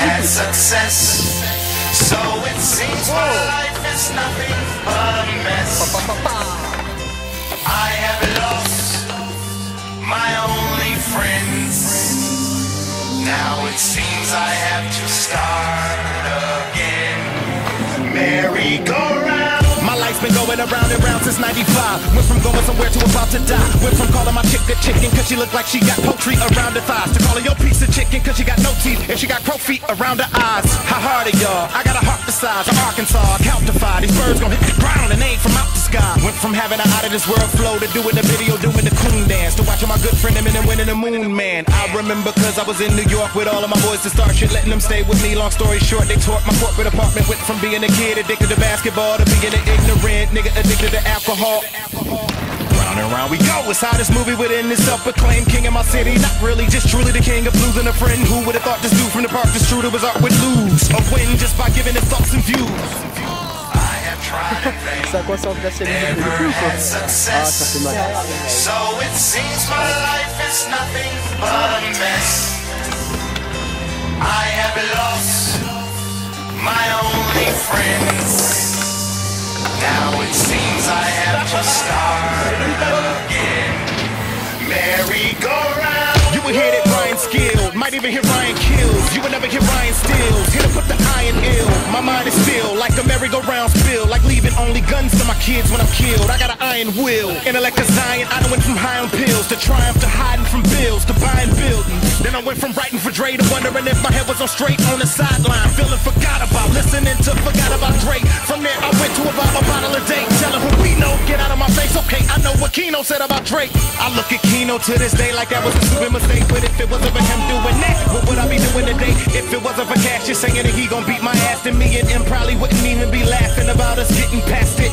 had success, so it seems my life is nothing but a mess. I have lost my only friends. Now it seems I have to start again. Merry-go-round. My life's been going around and round since 95. Went from going somewhere to about to die. Went from calling my chick a chicken cause she looked like she got poultry around her thighs, to calling your piece of chicken cause she got no teeth and she got crow feet around her eyes. How hard are y'all? I got a heart the size of Arkansas. I count to 5. These birds gon' hit the ground and they ain't from out the sky. Went from having an out of this world flow to doing the video, doing the coon dance, to watching my good friend Eminem winning the Moon Man. I remember cause I was in New York with all of my boys to start shit, letting them stay with me. Long story short, they tore up my corporate apartment. Went from being a kid addicted to basketball to being an ignorant nigga addicted to alcohol. Round and round we go. It's how this movie within this self-proclaimed king of my city. Not really, just truly the king of blues and a friend. Who would have thought this dude from the park this true to his art would lose or win just by giving his thoughts and views? Ça concentre la scène de success, ça fait mal. So it seems my life is nothing but a mess. I have lost my only friends. Now it seems I have to start again. Merry-go-round. You would hear that Ryan skilled, might even hear Ryan kills. You would never hear Ryan stills. Here to put the iron ill. My mind is still like a merry-go-round spill, like leaving only guns to my kids when I'm killed. I got an iron will, intellect of Zion. I done went from high on pills to triumph to hiding from bills to buying buildings. Then I went from writing for Dre to wondering if my head was on straight on the sideline, feeling forgot about, listening to forgot about Drake. From there I went to about a bottle a day, telling who we know, get out of my face. Okay, I know what Keno said about Drake. I look at Keno to this day like that was a stupid mistake, but if it wasn't for him doing that, what would I be doing today? If it wasn't for Cash just saying that he gon' beat my ass, then me and him probably wouldn't even be laughing about us getting past it.